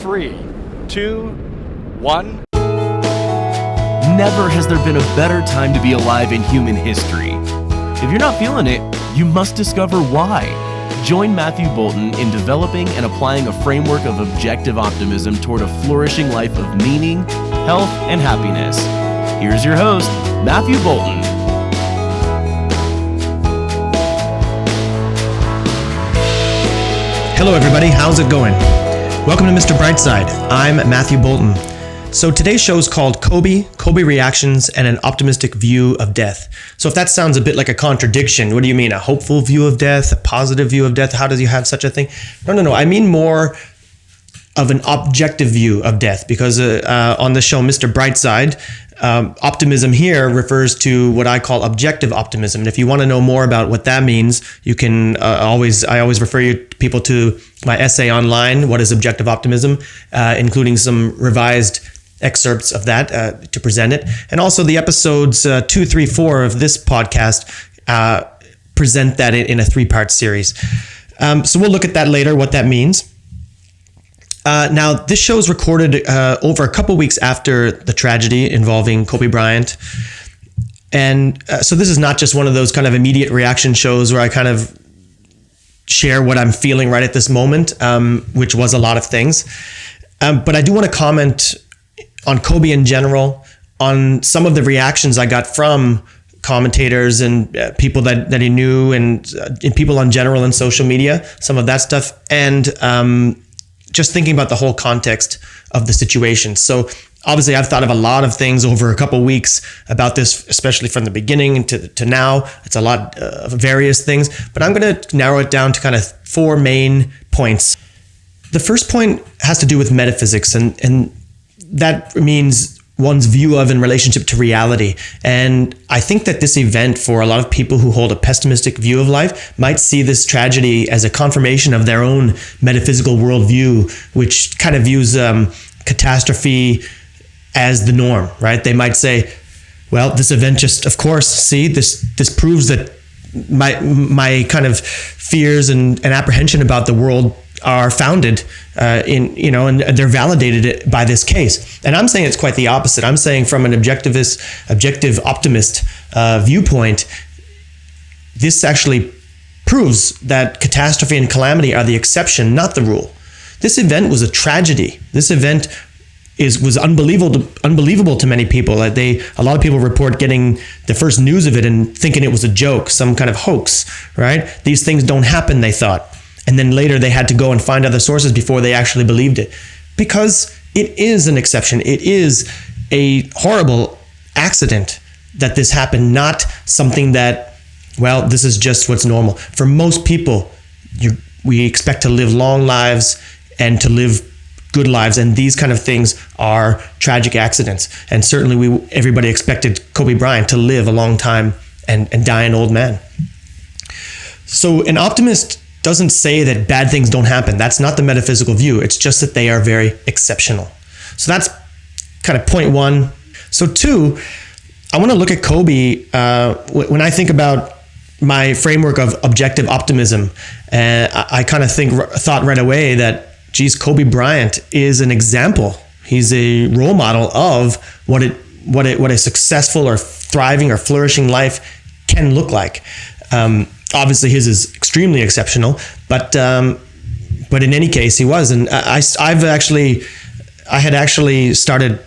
3, 2, 1. Never has there been a better time to be alive in human history. If you're not feeling it, you must discover why. Join Matthew Bolton in developing and applying a framework of objective optimism toward a flourishing life of meaning, health, and happiness. Here's your host, Matthew Bolton. Hello everybody, how's it going? Welcome to Mr. Brightside. I'm Matthew Bolton. So today's show is called Kobe Reactions and an Optimistic View of Death. So if that sounds a bit like a contradiction, what do you mean? A hopeful view of death? A positive view of death? How does you have such a thing? No. I mean more of an objective view of death, because on the show Mr. Brightside, optimism here refers to what I call objective optimism. And if you want to know more about what that means, you can I always refer people to my essay online, What is Objective Optimism, including some revised excerpts of that to present it. And also the episodes 2, 3, 4 of this podcast present that in a 3-part series. So we'll look at that later, what that means. Now, this show is recorded over a couple weeks after the tragedy involving Kobe Bryant. And so this is not just one of those kind of immediate reaction shows where I kind of share what I'm feeling right at this moment, which was a lot of things. But I do want to comment on Kobe in general, on some of the reactions I got from commentators and people that he knew and people in general in social media, some of that stuff. And just thinking about the whole context of the situation. So obviously I've thought of a lot of things over a couple weeks about this, especially from the beginning to now. It's a lot of various things, but I'm going to narrow it down to kind of 4 main points. The first point has to do with metaphysics, and that means one's view of in relationship to reality. And I think that this event, for a lot of people who hold a pessimistic view of life, might see this tragedy as a confirmation of their own metaphysical worldview, which kind of views catastrophe as the norm, right? They might say, well, this event just, of course, see, this proves that my kind of fears and apprehension about the world are founded and they're validated by this case. And I'm saying it's quite the opposite. I'm saying from an objective optimist viewpoint, this actually proves that catastrophe and calamity are the exception, not the rule. This event was a tragedy. This event was unbelievable to many people. A lot of people report getting the first news of it and thinking it was a joke, some kind of hoax, right? These things don't happen, they thought. And then later they had to go and find other sources before they actually believed it. Because it is an exception. It is a horrible accident that this happened, not something that, well, this is just what's normal. For most people, we expect to live long lives and to live good lives, and these kind of things are tragic accidents. And certainly everybody expected Kobe Bryant to live a long time and die an old man. So an optimist doesn't say that bad things don't happen. That's not the metaphysical view. It's just that they are very exceptional. So that's kind of point 1. So 2, I want to look at Kobe when I think about my framework of objective optimism. I kind of thought right away that, geez, Kobe Bryant is an example. He's a role model of what a successful or thriving or flourishing life can look like. Obviously, his is extremely exceptional, but in any case, he was. And I had actually started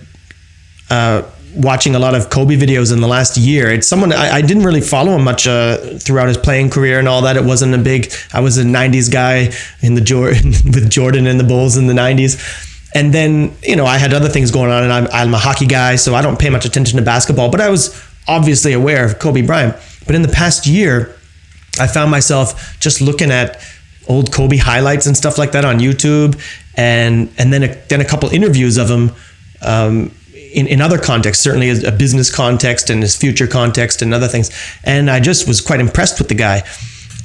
watching a lot of Kobe videos in the last year. It's someone I didn't really follow him much throughout his playing career and all that. It wasn't I was a 90s guy with Jordan and the Bulls in the 90s. And then, I had other things going on, and I'm a hockey guy, so I don't pay much attention to basketball, but I was obviously aware of Kobe Bryant. But in the past year, I found myself just looking at old Kobe highlights and stuff like that on YouTube, and then a couple interviews of him in other contexts, certainly a business context and his future context and other things. And I just was quite impressed with the guy.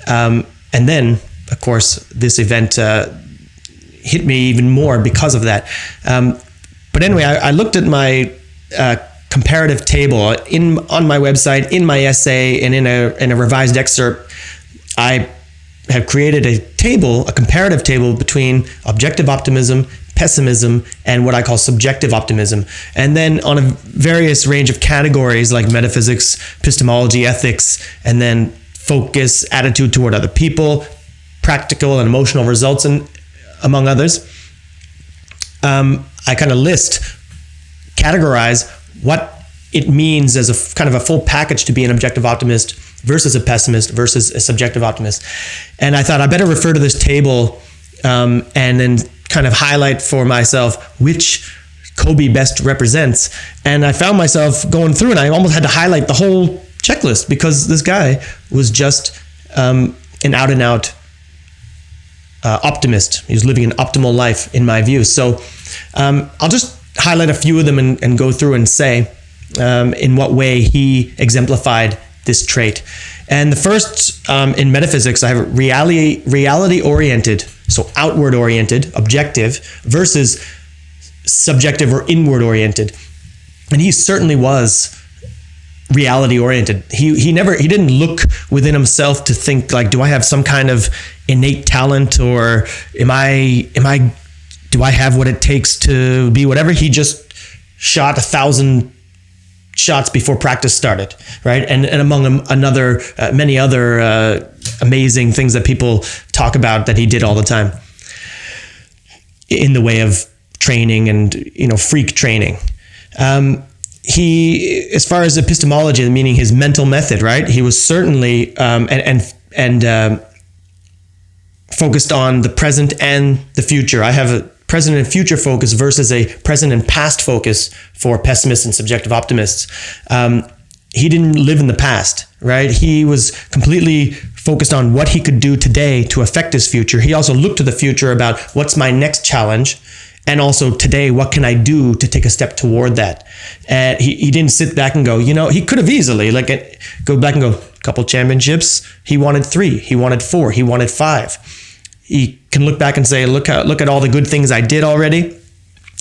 And then, of course, this event hit me even more because of that. But anyway, I looked at my comparative table on my website, in my essay, and in a revised excerpt. I have created a comparative table between objective optimism, pessimism, and what I call subjective optimism. And then on a various range of categories like metaphysics, epistemology, ethics, and then focus, attitude toward other people, practical and emotional results, and among others. I kind of categorize what it means as a kind of a full package to be an objective optimist versus a pessimist versus a subjective optimist. And I thought I better refer to this table and then kind of highlight for myself which Kobe best represents. And I found myself going through and I almost had to highlight the whole checklist because this guy was just an out and out optimist. He was living an optimal life in my view. So I'll just highlight a few of them and go through and say in what way he exemplified this trait. And the first in metaphysics, I have reality oriented, so outward oriented, objective, versus subjective or inward oriented. And he certainly was reality oriented. He didn't look within himself to think like, do I have some kind of innate talent, or do I have what it takes to be whatever? He just shot 1,000 shots before practice started, right? And among many other amazing things that people talk about that he did all the time in the way of training and freak training. He, as far as epistemology, meaning his mental method, right? He was certainly and focused on the present and the future. I have a present and future focus versus a present and past focus for pessimists and subjective optimists. He didn't live in the past, right? He was completely focused on what he could do today to affect his future. He also looked to the future about what's my next challenge, and also today, what can I do to take a step toward that? And he didn't sit back and go, he could have easily go back and go, couple championships. He wanted 3, he wanted 4, he wanted 5. He can look back and say, look at all the good things I did already.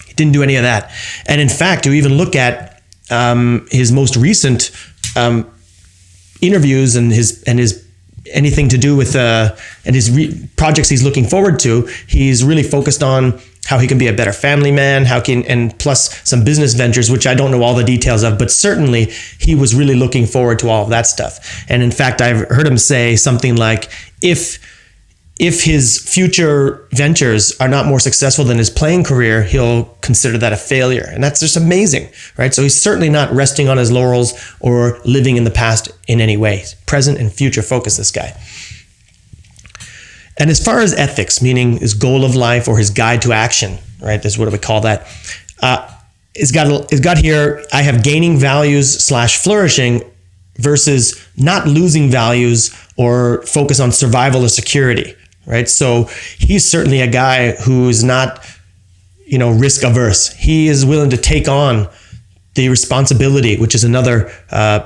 He didn't do any of that. And in fact, to even look at his most recent interviews and his anything to do with and his projects he's looking forward to, he's really focused on how he can be a better family man, and plus some business ventures, which I don't know all the details of, but certainly he was really looking forward to all of that stuff. And in fact, I've heard him say something like, if his future ventures are not more successful than his playing career, he'll consider that a failure. And that's just amazing, right? So he's certainly not resting on his laurels or living in the past in any way. Present and future focus, this guy. And as far as ethics, meaning his goal of life or his guide to action, right? This is what we call that. It's got here, I have gaining values / flourishing versus not losing values or focus on survival or security, right? So he's certainly a guy who's not, risk averse. He is willing to take on the responsibility, which is another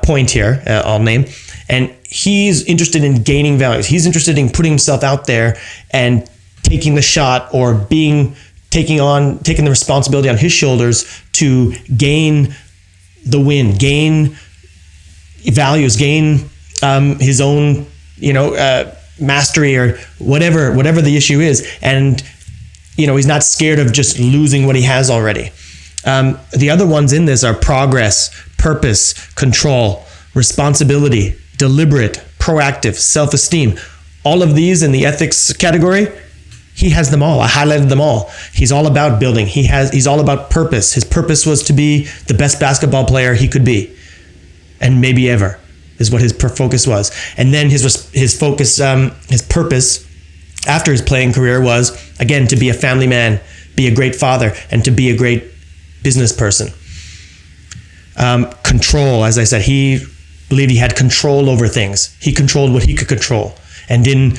point here I'll name. And he's interested in gaining values. He's interested in putting himself out there and taking the shot or taking the responsibility on his shoulders to gain the win, gain values, gain his own, mastery or whatever the issue is. And, he's not scared of just losing what he has already. The other ones in this are progress, purpose, control, responsibility, deliberate, proactive, self-esteem. All of these in the ethics category, he has them all. I highlighted them all. He's all about building. He's all about purpose. His purpose was to be the best basketball player he could be, and maybe ever, is what his focus was. And then his focus, his purpose after his playing career was, again, to be a family man, be a great father, and to be a great business person. Control, as I said, he believed he had control over things. He controlled what he could control and didn't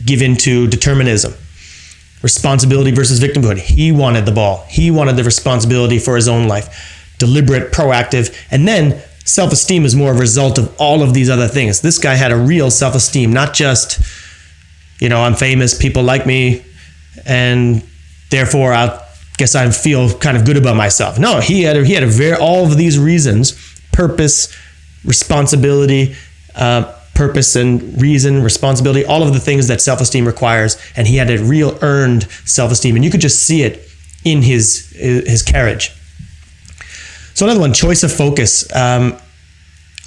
give in to determinism. Responsibility versus victimhood. He wanted the ball. He wanted the responsibility for his own life. Deliberate, proactive, and then self-esteem is more a result of all of these other things. This guy had a real self-esteem, not just, I'm famous, people like me, and therefore I guess I feel kind of good about myself. No, he had all of these reasons: purpose, responsibility, purpose and reason, responsibility, all of the things that self-esteem requires. And he had a real earned self-esteem. And you could just see it in his carriage. So another one, choice of focus. I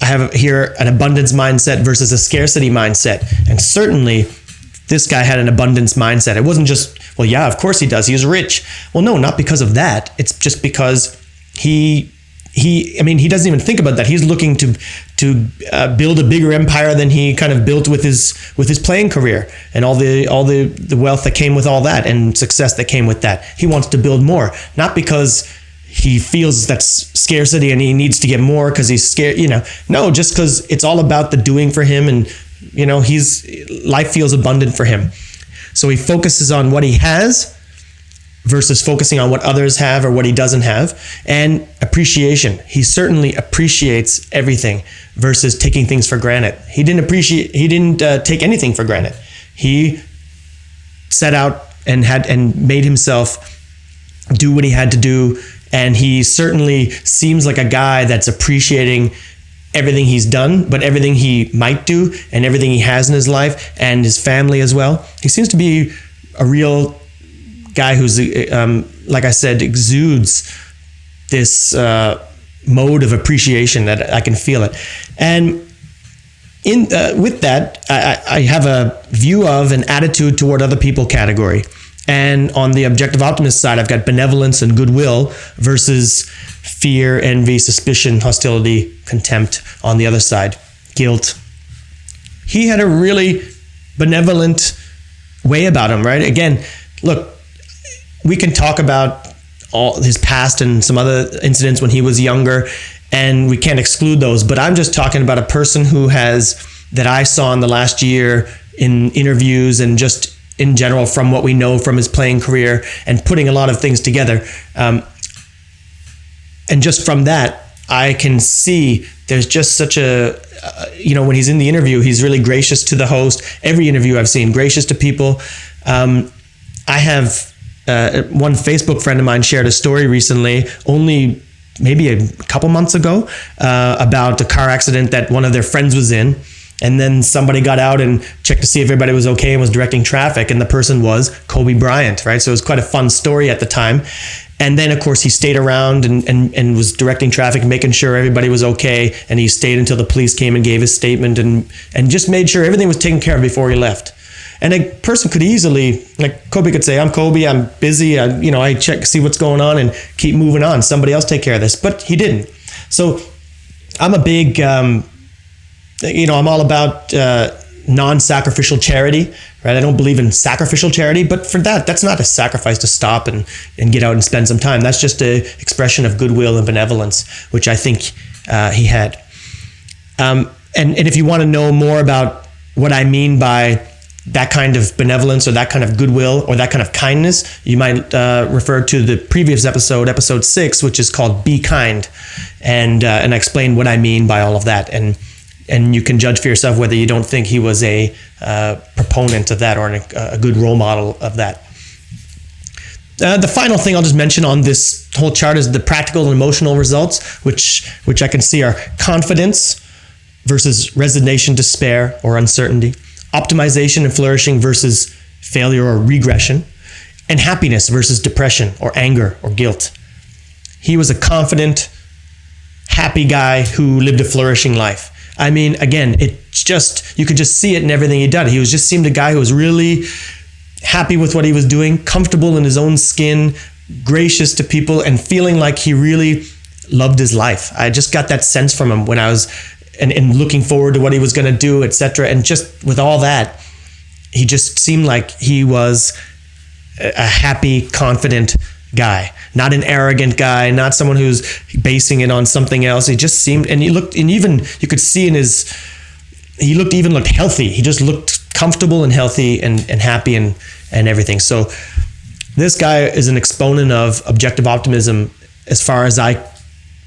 have here an abundance mindset versus a scarcity mindset. And certainly this guy had an abundance mindset. It wasn't just, well, yeah, of course he does. He was rich. Well, no, not because of that. It's just because he doesn't even think about that. He's looking to build a bigger empire than he kind of built with his playing career and all the wealth that came with all that and success that came with that. He wants to build more, not because he feels that's scarcity and he needs to get more because he's scared, no, just because it's all about the doing for him. And, life feels abundant for him. So he focuses on what he has versus focusing on what others have or what he doesn't have. And appreciation. He certainly appreciates everything versus taking things for granted. He didn't take anything for granted. He set out and made himself do what he had to do. And he certainly seems like a guy that's appreciating everything he's done, but everything he might do and everything he has in his life and his family as well. He seems to be a real guy who's, like I said, exudes this mode of appreciation that I can feel it. And with that, I have a view of an attitude toward other people category. And on the objective optimist side, I've got benevolence and goodwill versus fear, envy, suspicion, hostility, contempt on the other side, guilt. He had a really benevolent way about him, right? Again, look, we can talk about all his past and some other incidents when he was younger, and we can't exclude those, but I'm just talking about a person that I saw in the last year in interviews and just in general from what we know from his playing career and putting a lot of things together. And just from that, I can see there's just such a, when he's in the interview, he's really gracious to the host. Every interview I've seen, gracious to people. I have one Facebook friend of mine shared a story recently, only maybe a couple months ago, about a car accident that one of their friends was in. And then somebody got out and checked to see if everybody was okay and was directing traffic. And the person was Kobe Bryant, right? So it was quite a fun story at the time. And then, of course, he stayed around and was directing traffic, making sure everybody was okay. And he stayed until the police came and gave his statement and just made sure everything was taken care of before he left. And a person could easily, like Kobe could say, I'm Kobe, I'm busy, I check, see what's going on and keep moving on. Somebody else take care of this. But he didn't. So I'm a big, I'm all about non-sacrificial charity, right? I don't believe in sacrificial charity, but for that's not a sacrifice to stop and get out and spend some time. That's just an expression of goodwill and benevolence, which I think he had. And if you want to know more about what I mean by that kind of benevolence or that kind of goodwill or that kind of kindness, you might refer to the previous episode 6, which is called Be Kind. And I explain what I mean by all of that. And you can judge for yourself whether you don't think he was a proponent of that or a good role model of that. The final thing I'll just mention on this whole chart is the practical and emotional results, which I can see are confidence versus resignation, despair, or uncertainty, optimization and flourishing versus failure or regression, and happiness versus depression or anger or guilt. He was a confident, happy guy who lived a flourishing life. I mean, again, it's just, you could just see it in everything he did. He seemed a guy who was really happy with what he was doing, comfortable in his own skin, gracious to people, and feeling like he really loved his life. I just got that sense from him when I was and looking forward to what he was going to do, etc. And just with all that, he just seemed like he was a happy, confident guy, not an arrogant guy, not someone who's basing it on something else. He just seemed, and you could see in he looked healthy. He just looked comfortable and healthy and happy and everything. So this guy is an exponent of objective optimism as far as I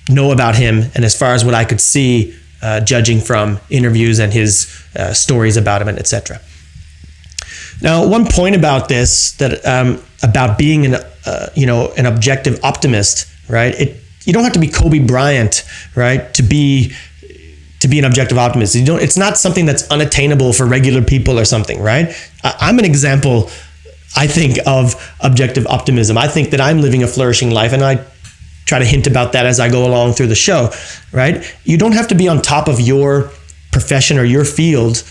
know about him and as far as what I could see judging from interviews and his stories about him and etc. Now, one point about this about being an objective optimist, right? You don't have to be Kobe Bryant, right, to be to be an objective optimist. It's not something that's unattainable for regular people or something, right? I'm an example, I think, of objective optimism. I think that I'm living a flourishing life, and I try to hint about that as I go along through the show, right? You don't have to be on top of your profession or your field,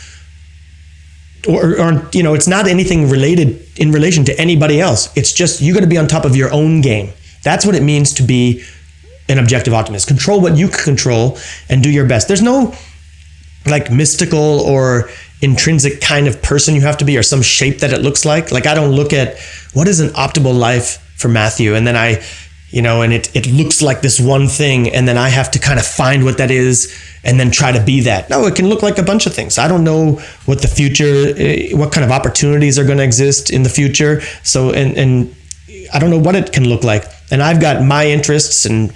or it's not anything related in relation to anybody else. It's just you got to be on top of your own game. That's what it means to be an objective optimist. Control what you can control and do your best. There's no like mystical or intrinsic kind of person you have to be, or some shape that it looks like. Like, I don't look at what is an optimal life for Matthew, and then and it looks like this one thing, and then I have to kind of find what that is and then try to be that. No, it can look like a bunch of things. I don't know what the future, what kind of opportunities are going to exist in the future. So, and I don't know what it can look like. And I've got my interests and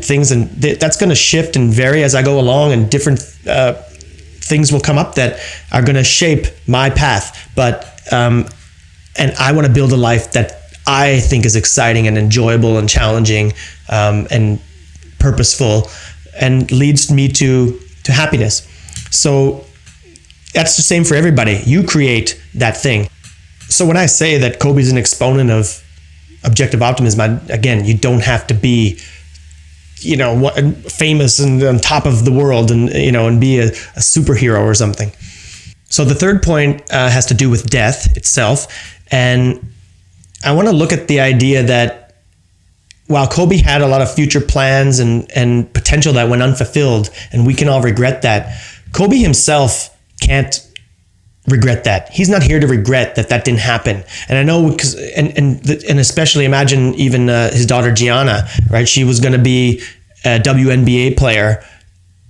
things, and that's going to shift and vary as I go along, and different things will come up that are going to shape my path. But, and I want to build a life that I think is exciting and enjoyable and challenging, and purposeful, and leads me to happiness. So that's the same for everybody. You create that thing. So when I say that Kobe's an exponent of objective optimism, again, you don't have to be, famous and on top of the world and be a superhero or something. So the third point has to do with death itself. And I want to look at the idea that while Kobe had a lot of future plans and potential that went unfulfilled, and we can all regret that, Kobe himself can't regret that. He's not here to regret that didn't happen. And I know, because and especially imagine even his daughter Gianna, right? She was going to be a WNBA player,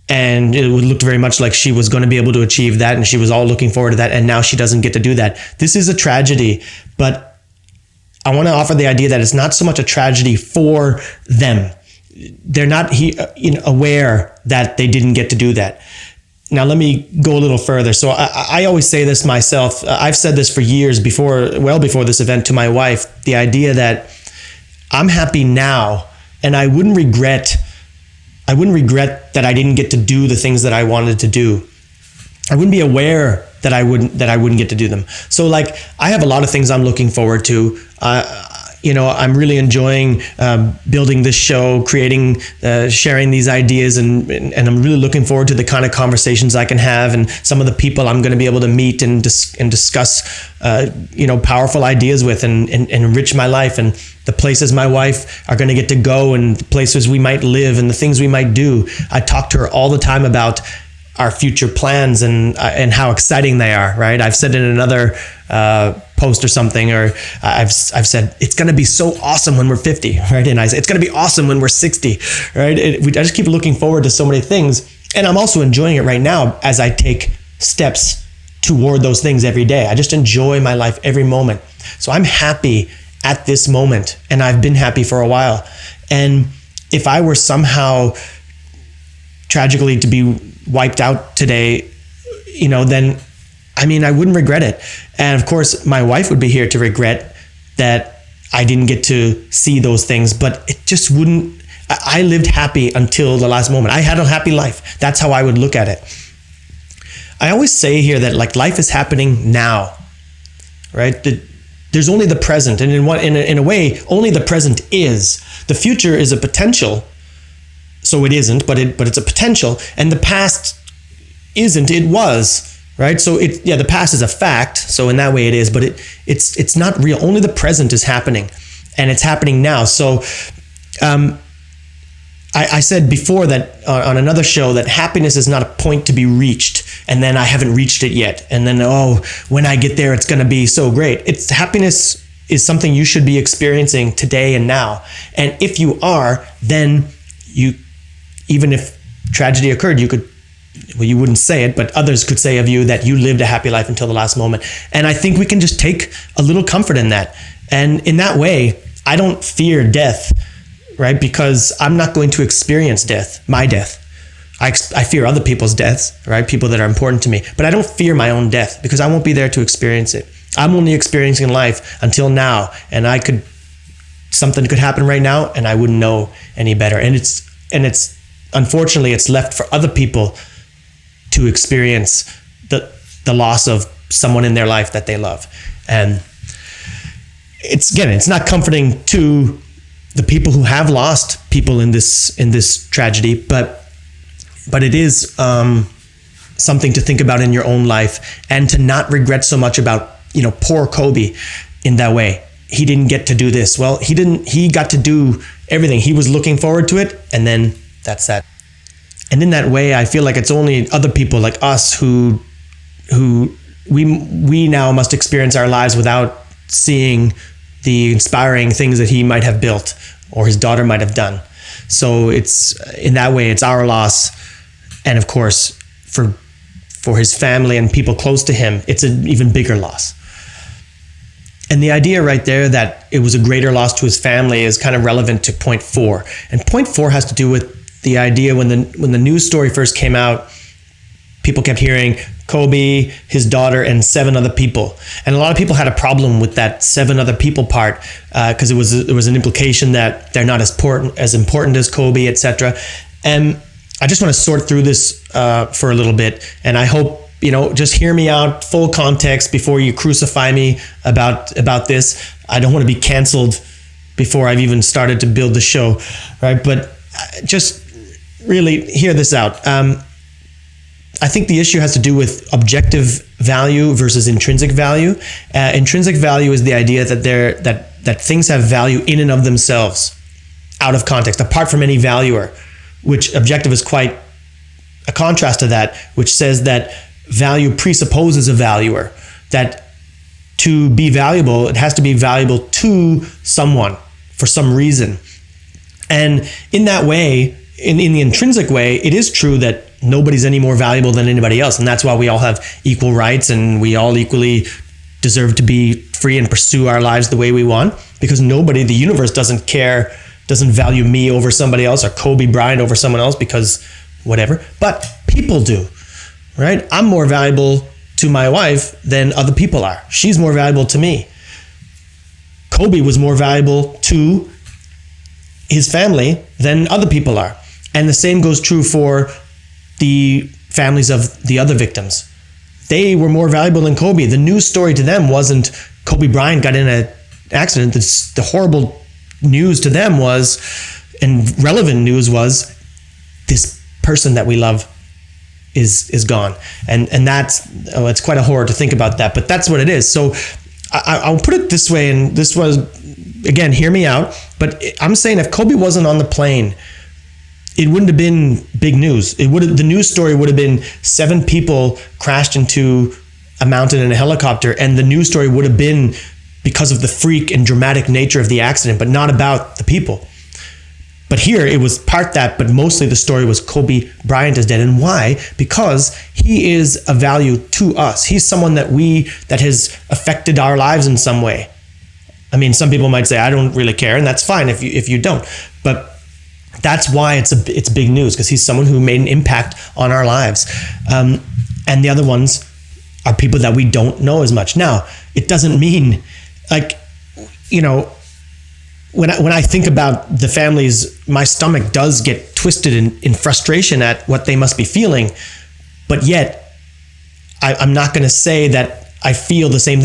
and it looked very much like she was going to be able to achieve that, and she was all looking forward to that, and now she doesn't get to do that. This is a tragedy, but I want to offer the idea that it's not so much a tragedy for them. They're not aware that they didn't get to do that. Now, let me go a little further. So I always say this myself. I've said this for years well before this event, to my wife, the idea that I'm happy now, and I wouldn't regret that I didn't get to do the things that I wanted to do. I wouldn't be aware that I wouldn't get to do them. So like, I have a lot of things I'm looking forward to. I'm really enjoying building this show, creating, sharing these ideas, and I'm really looking forward to the kind of conversations I can have, and some of the people I'm going to be able to meet and discuss, powerful ideas with, and enrich my life, and the places my wife are going to get to go, and the places we might live, and the things we might do. I talk to her all the time about our future plans and how exciting they are, right? I've said in another post or something, or I've said, it's going to be so awesome when we're 50, right? And I say, it's going to be awesome when we're 60, right? I just keep looking forward to so many things. And I'm also enjoying it right now as I take steps toward those things every day. I just enjoy my life every moment. So I'm happy at this moment, and I've been happy for a while. And if I were somehow tragically to be wiped out today, then I wouldn't regret it. And of course, my wife would be here to regret that I didn't get to see those things, but it just wouldn't. I lived happy until the last moment. I had a happy life. That's how I would look at it. I always say here that like life is happening now, right? There's only the present, and in a way, only the present is. The future is a potential. So it isn't, but it's a potential, and the past isn't. It was, right? So the past is a fact. So in that way, it is, but it's not real. Only the present is happening, and it's happening now. So, I said before that on another show that happiness is not a point to be reached, and then I haven't reached it yet, and then when I get there, it's going to be so great. Happiness is something you should be experiencing today and now, and if you are, then even if tragedy occurred, you wouldn't say it, but others could say of you that you lived a happy life until the last moment. And I think we can just take a little comfort in that. And in that way, I don't fear death, right? Because I'm not going to experience death, my death. I fear other people's deaths, right? People that are important to me. But I don't fear my own death because I won't be there to experience it. I'm only experiencing life until now. And something could happen right now and I wouldn't know any better. And it's unfortunately, it's left for other people to experience the loss of someone in their life that they love. And it's not comforting to the people who have lost people in this tragedy, but it is something to think about in your own life, and to not regret so much about, poor Kobe in that way. He didn't get to do this. Well, he got to do everything. He was looking forward to it, and then that's that. And in that way, I feel like it's only other people like us who we now must experience our lives without seeing the inspiring things that he might have built or his daughter might have done. So it's, in that way, it's our loss. And of course, for his family and people close to him, it's an even bigger loss. And the idea right there that it was a greater loss to his family is kind of relevant to point 4. And point 4 has to do with the idea when the news story first came out, people kept hearing Kobe, his daughter, and 7 other people. And a lot of people had a problem with that 7 other people part, because there was an implication that they're not as important as Kobe, etc. And I just want to sort through this for a little bit, and I hope, just hear me out, full context, before you crucify me about this. I don't want to be canceled before I've even started to build the show, right? But just really hear this out. I think the issue has to do with objective value versus intrinsic value. Intrinsic value is the idea that things have value in and of themselves, out of context, apart from any valuer, which objective is quite a contrast to that, which says that value presupposes a valuer, that to be valuable, it has to be valuable to someone for some reason. And in that way, in the intrinsic way, it is true that nobody's any more valuable than anybody else. And that's why we all have equal rights, and we all equally deserve to be free and pursue our lives the way we want, because nobody, the universe doesn't value me over somebody else, or Kobe Bryant over someone else, because whatever. But people do, right? I'm more valuable to my wife than other people are. She's more valuable to me. Kobe was more valuable to his family than other people are. And the same goes true for the families of the other victims. They were more valuable than Kobe. The news story to them wasn't Kobe Bryant got in an accident. The horrible news to them was, and relevant news was, this person that we love is gone. And that's, it's quite a horror to think about that, but that's what it is. So I'll put it this way, and this was, again, hear me out, but I'm saying if Kobe wasn't on the plane, it wouldn't have been big news. The news story would have been 7 people crashed into a mountain in a helicopter, and the news story would have been because of the freak and dramatic nature of the accident, but not about the people. But here it was part that, but mostly the story was Kobe Bryant is dead. And why? Because he is a value to us. He's someone that has affected our lives in some way. I mean, some people might say, I don't really care, and that's fine if you don't. But that's why it's big news, because he's someone who made an impact on our lives. And the other ones are people that we don't know as much. Now, it doesn't mean, when I think about the families, my stomach does get twisted in frustration at what they must be feeling. But yet, I'm not going to say that I feel the same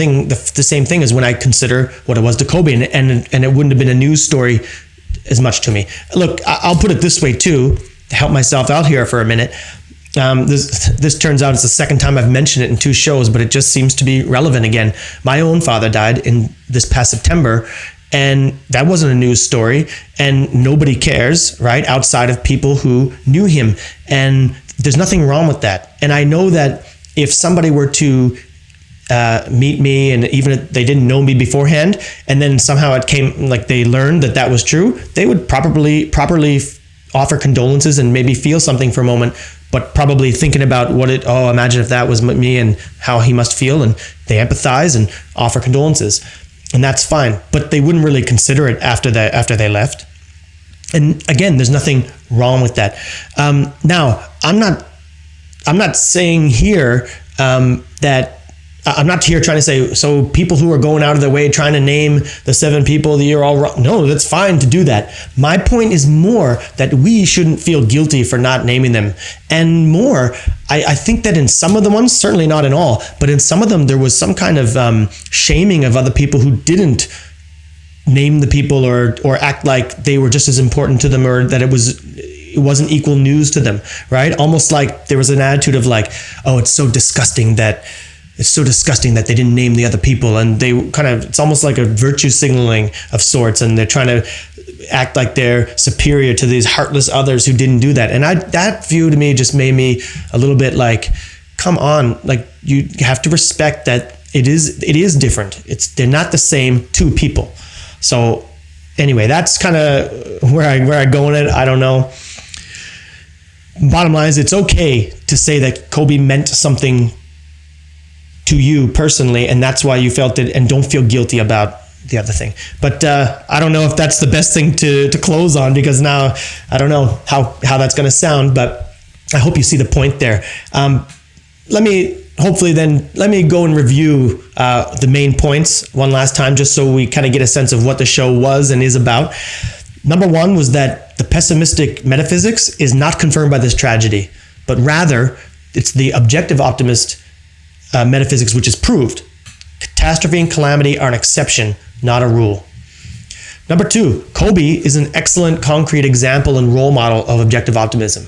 thing as when I consider what it was to Kobe, and it wouldn't have been a news story as much to me. Look, I'll put it this way too, to help myself out here for a minute. This turns out it's the second time I've mentioned it in 2 shows, but it just seems to be relevant again. My own father died in this past September, and that wasn't a news story, and nobody cares, right? Outside of people who knew him. And there's nothing wrong with that. And I know that if somebody were to meet me, and even if they didn't know me beforehand, and then somehow it came, like they learned that was true, they would properly offer condolences and maybe feel something for a moment, but probably thinking about imagine if that was me and how he must feel, and they empathize and offer condolences, and that's fine. But they wouldn't really consider it after they left. And again, there's nothing wrong with that. Now, I'm not saying here that I'm not here trying to say, so people who are going out of their way trying to name the 7 people that you're all wrong. No, that's fine to do that. My point is more that we shouldn't feel guilty for not naming them. And more, I think that in some of the ones, certainly not in all, but in some of them, there was some kind of shaming of other people who didn't name the people or act like they were just as important to them, or that it wasn't equal news to them, right? Almost like there was an attitude of like, oh, it's so disgusting that they didn't name the other people, and they it's almost like a virtue signaling of sorts, and they're trying to act like they're superior to these heartless others who didn't do that. And that view to me just made me a little bit like, come on, like you have to respect that it is different. They're not the same 2 people. So anyway, that's kind of where I go in it. I don't know. Bottom line is, it's okay to say that Kobe meant something to you personally, and that's why you felt it, and don't feel guilty about the other thing. But I don't know if that's the best thing to close on, because now I don't know how that's going to sound, but I hope you see the point there. Let me go and review the main points one last time, just so we kind of get a sense of what the show was and is about. Number 1 was that the pessimistic metaphysics is not confirmed by this tragedy, but rather it's the objective optimist metaphysics which is proved. Catastrophe and calamity are an exception, not a rule. Number 2, Kobe is an excellent concrete example and role model of objective optimism,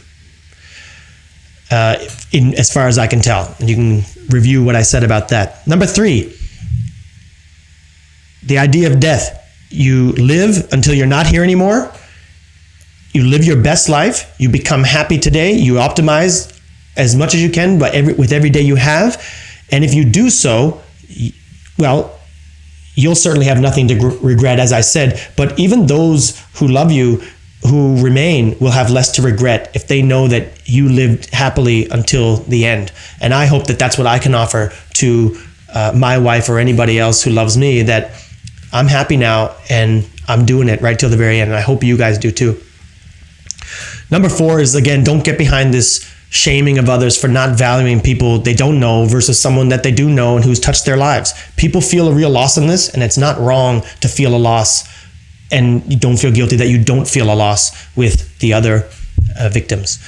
as far as I can tell. And you can review what I said about that. Number 3, the idea of death. You live until you're not here anymore. You live your best life. You become happy today. You optimize as much as you can with every day you have. And if you do so, well, you'll certainly have nothing to regret, as I said. But even those who love you, who remain, will have less to regret if they know that you lived happily until the end. And I hope that that's what I can offer to my wife or anybody else who loves me, that I'm happy now and I'm doing it right till the very end. And I hope you guys do too. Number 4 is, again, don't get behind this shaming of others for not valuing people they don't know versus someone that they do know and who's touched their lives. People feel a real loss in this, and it's not wrong to feel a loss, and you don't feel guilty that you don't feel a loss with the other victims.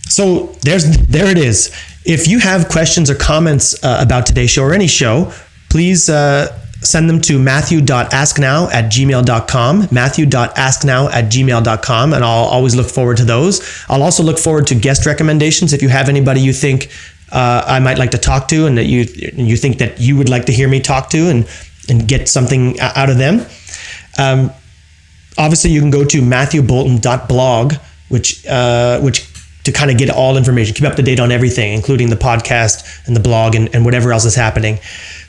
So there it is. If you have questions or comments about today's show or any show, please send them to matthew.asknow@gmail.com, matthew.asknow@gmail.com, and I'll always look forward to those. I'll also look forward to guest recommendations. If you have anybody you think I might like to talk to, and that you think that you would like to hear me talk to and get something out of them, obviously you can go to matthewbolton.blog, which to kind of get all information, keep up to date on everything, including the podcast and the blog and whatever else is happening.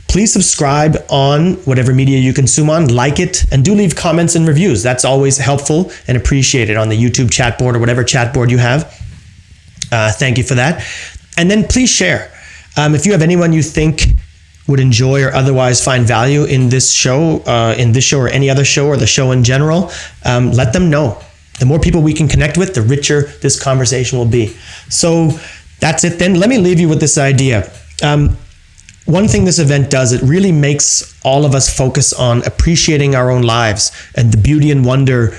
Please subscribe on whatever media you consume on, like it, and do leave comments and reviews. That's always helpful and appreciated on the YouTube chat board or whatever chat board you have. Thank you for that. And then please share. If you have anyone you think would enjoy or otherwise find value in this show or any other show or the show in general, let them know. The more people we can connect with, the richer this conversation will be. So that's it then. Let me leave you with this idea. One thing this event does, it really makes all of us focus on appreciating our own lives and the beauty and wonder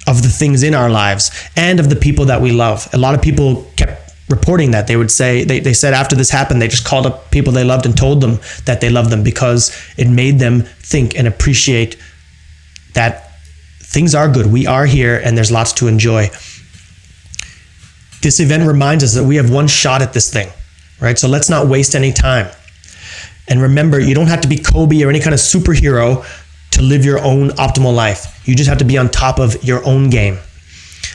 of the things in our lives and of the people that we love. A lot of people kept reporting that. They would say, they said after this happened, they just called up people they loved and told them that they loved them, because it made them think and appreciate that things are good. We are here and there's lots to enjoy. This event reminds us that we have one shot at this thing, right? So let's not waste any time. And remember, you don't have to be Kobe or any kind of superhero to live your own optimal life. You just have to be on top of your own game.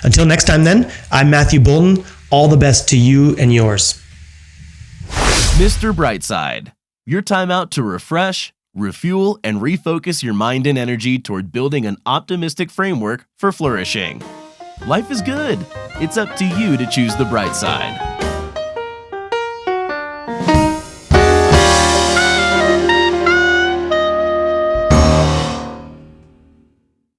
Until next time then, I'm Matthew Bolton. All the best to you and yours. Mr. Brightside, your time out to refresh, refuel, and refocus your mind and energy toward building an optimistic framework for flourishing. Life is good. It's up to you to choose the bright side.